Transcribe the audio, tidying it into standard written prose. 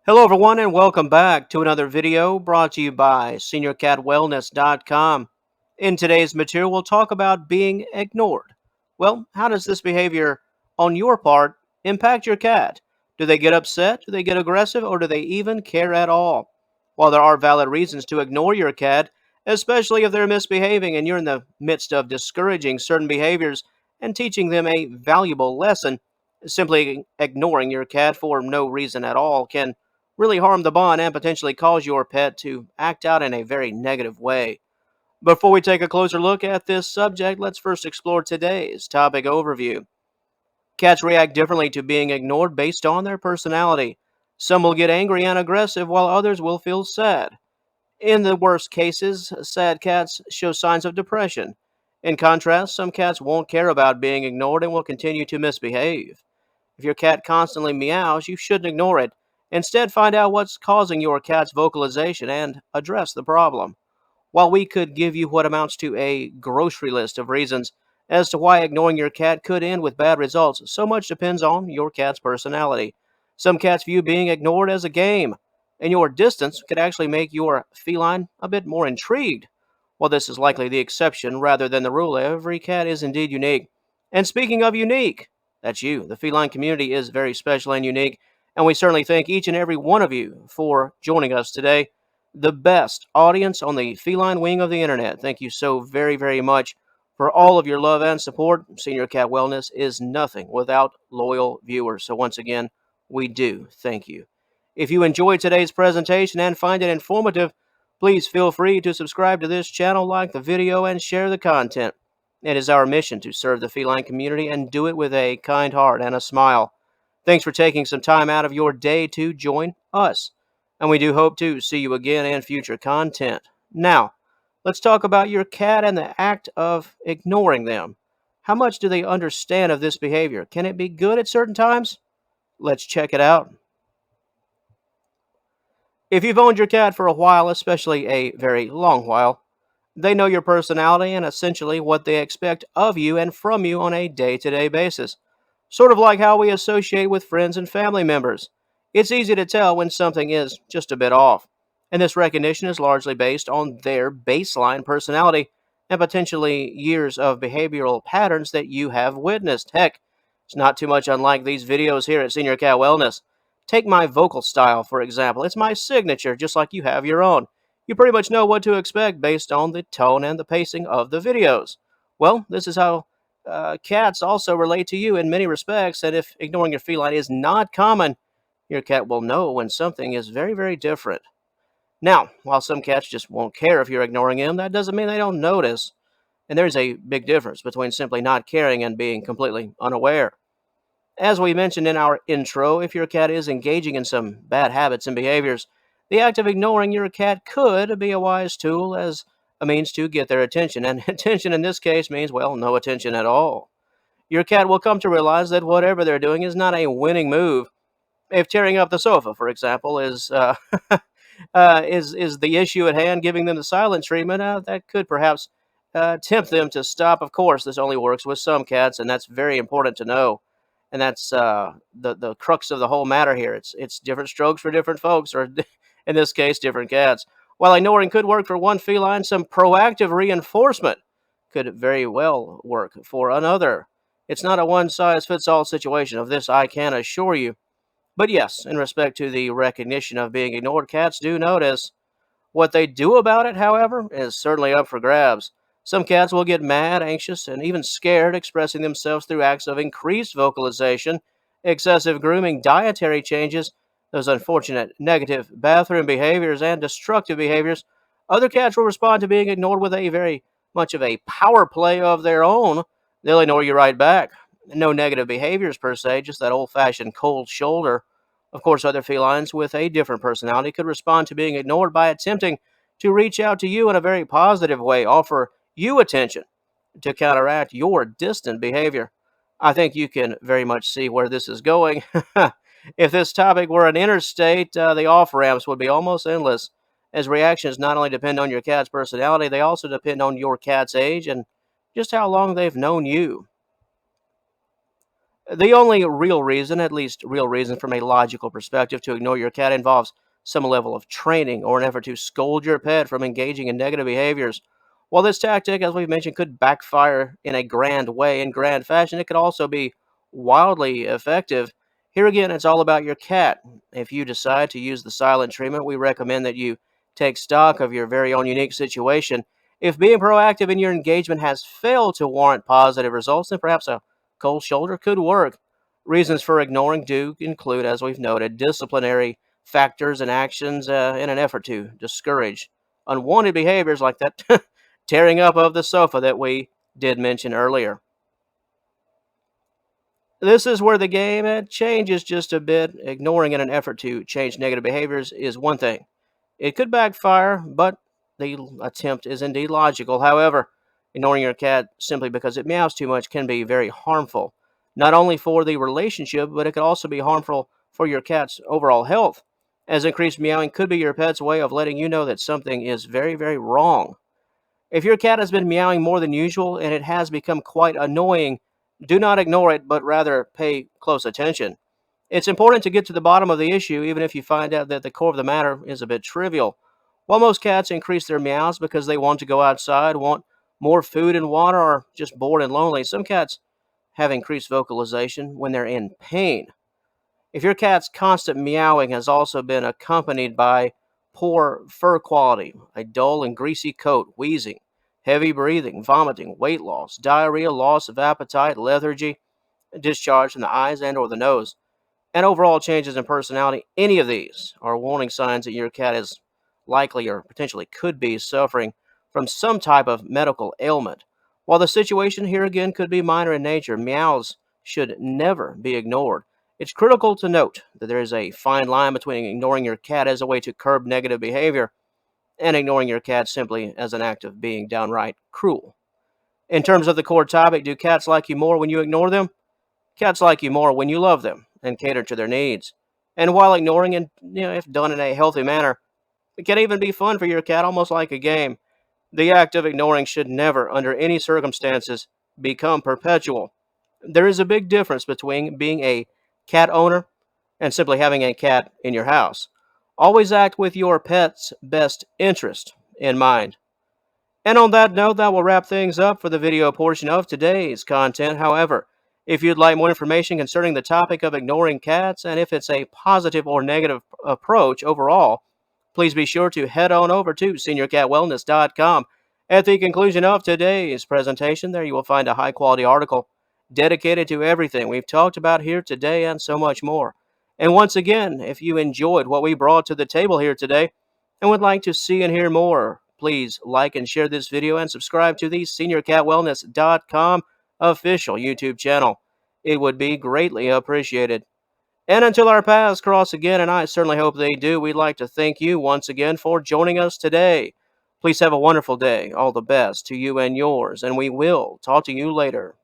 Hello, everyone, and welcome back to another video brought to you by SeniorCatWellness.com. In today's material, we'll talk about being ignored. Well, how does this behavior on your part impact your cat? Do they get upset? Do they get aggressive? Or do they even care at all? While there are valid reasons to ignore your cat, especially if they're misbehaving and you're in the midst of discouraging certain behaviors and teaching them a valuable lesson, simply ignoring your cat for no reason at all can really harm the bond and potentially cause your pet to act out in a very negative way. Before we take a closer look at this subject, let's first explore today's topic overview. Cats react differently to being ignored based on their personality. Some will get angry and aggressive, while others will feel sad. In the worst cases, sad cats show signs of depression. In contrast, some cats won't care about being ignored and will continue to misbehave. If your cat constantly meows, you shouldn't ignore it. Instead, find out what's causing your cat's vocalization and address the problem. While we could give you what amounts to a grocery list of reasons as to why ignoring your cat could end with bad results, so much depends on your cat's personality. Some cats view being ignored as a game, and your distance could actually make your feline a bit more intrigued. While this is likely the exception rather than the rule, every cat is indeed unique. And speaking of unique, that's you. The feline community is very special and unique, and we certainly thank each and every one of you for joining us today, the best audience on the feline wing of the internet. Thank you so very, very much for all of your love and support. Senior Cat Wellness is nothing without loyal viewers. So, once again, we do thank you. If you enjoyed today's presentation and find it informative, please feel free to subscribe to this channel, like the video, and share the content. It is our mission to serve the feline community and do it with a kind heart and a smile. Thanks for taking some time out of your day to join us, and we do hope to see you again in future content. Now, let's talk about your cat and the act of ignoring them. How much do they understand of this behavior? Can it be good at certain times? Let's check it out. If you've owned your cat for a while, especially a very long while, they know your personality and essentially what they expect of you and from you on a day to day basis. Sort of like how we associate with friends and family members. It's easy to tell when something is just a bit off, and this recognition is largely based on their baseline personality and potentially years of behavioral patterns that you have witnessed. Heck, it's not too much unlike these videos here at Senior Cat Wellness. Take my vocal style, for example. It's my signature, just like you have your own. You pretty much know what to expect based on the tone and the pacing of the videos. Well, this is how cats also relate to you in many respects, and if ignoring your feline is not common, your cat will know when something is very, very different. Now, while some cats just won't care if you're ignoring them, that doesn't mean they don't notice. And there's a big difference between simply not caring and being completely unaware. As we mentioned in our intro, if your cat is engaging in some bad habits and behaviors, the act of ignoring your cat could be a wise tool as a means to get their attention. And attention in this case means, well, no attention at all. Your cat will come to realize that whatever they're doing is not a winning move. If tearing up the sofa, for example, is the issue at hand, giving them the silent treatment, that could perhaps tempt them to stop. Of course, this only works with some cats, and that's very important to know. And that's the crux of the whole matter here. It's different strokes for different folks, or in this case, different cats. While ignoring could work for one feline, some proactive reinforcement could very well work for another. It's not a one-size-fits-all situation. Of this, I can assure you. But yes, in respect to the recognition of being ignored, cats do notice. What they do about it, however, is certainly up for grabs. Some cats will get mad, anxious, and even scared, expressing themselves through acts of increased vocalization, excessive grooming, dietary changes, those unfortunate negative bathroom behaviors, and destructive behaviors. Other cats will respond to being ignored with a very much of a power play of their own. They'll ignore you right back. No negative behaviors per se, just that old-fashioned cold shoulder. Of course, other felines with a different personality could respond to being ignored by attempting to reach out to you in a very positive way, offer you attention to counteract your distant behavior. I think you can very much see where this is going. If this topic were an interstate, the off ramps would be almost endless, as reactions not only depend on your cat's personality, they also depend on your cat's age and just how long they've known you. The only real reason, at least real reason from a logical perspective, to ignore your cat involves some level of training or an effort to scold your pet from engaging in negative behaviors. While this tactic, as we've mentioned, could backfire in a grand way, in grand fashion, it could also be wildly effective. Here again, it's all about your cat. If you decide to use the silent treatment, we recommend that you take stock of your very own unique situation. If being proactive in your engagement has failed to warrant positive results, then perhaps a cold shoulder could work. Reasons for ignoring do include, as we've noted, disciplinary factors and actions in an effort to discourage unwanted behaviors like that tearing up of the sofa that we did mention earlier. This is where the game changes just a bit. Ignoring in an effort to change negative behaviors is one thing. It could backfire, but the attempt is indeed logical. However, ignoring your cat simply because it meows too much can be very harmful, not only for the relationship, but it could also be harmful for your cat's overall health, as increased meowing could be your pet's way of letting you know that something is very, very wrong. If your cat has been meowing more than usual and it has become quite annoying, do not ignore it, but rather pay close attention. It's important to get to the bottom of the issue, even if you find out that the core of the matter is a bit trivial. While most cats increase their meows because they want to go outside, want more food and water, or are just bored and lonely, some cats have increased vocalization when they're in pain. If your cat's constant meowing has also been accompanied by poor fur quality, a dull and greasy coat, wheezing, heavy breathing, vomiting, weight loss, diarrhea, loss of appetite, lethargy, discharge from the eyes and or the nose, and overall changes in personality, any of these are warning signs that your cat is likely or potentially could be suffering from some type of medical ailment. While the situation here again could be minor in nature, meows should never be ignored. It's critical to note that there is a fine line between ignoring your cat as a way to curb negative behavior and ignoring your cat simply as an act of being downright cruel. In terms of the core topic, do cats like you more when you ignore them? Cats like you more when you love them and cater to their needs. And while ignoring and if done in a healthy manner, it can even be fun for your cat, almost like a game. The act of ignoring should never, under any circumstances, become perpetual. There is a big difference between being a cat owner and simply having a cat in your house. Always act with your pet's best interest in mind. And on that note, that will wrap things up for the video portion of today's content. However, if you'd like more information concerning the topic of ignoring cats and if it's a positive or negative approach overall, please be sure to head on over to seniorcatwellness.com. At the conclusion of today's presentation, there you will find a high quality article dedicated to everything we've talked about here today and so much more. And once again, if you enjoyed what we brought to the table here today, and would like to see and hear more, please like and share this video and subscribe to the SeniorCatWellness.com official YouTube channel. It would be greatly appreciated. And until our paths cross again, and I certainly hope they do, we'd like to thank you once again for joining us today. Please have a wonderful day. All the best to you and yours, and we will talk to you later.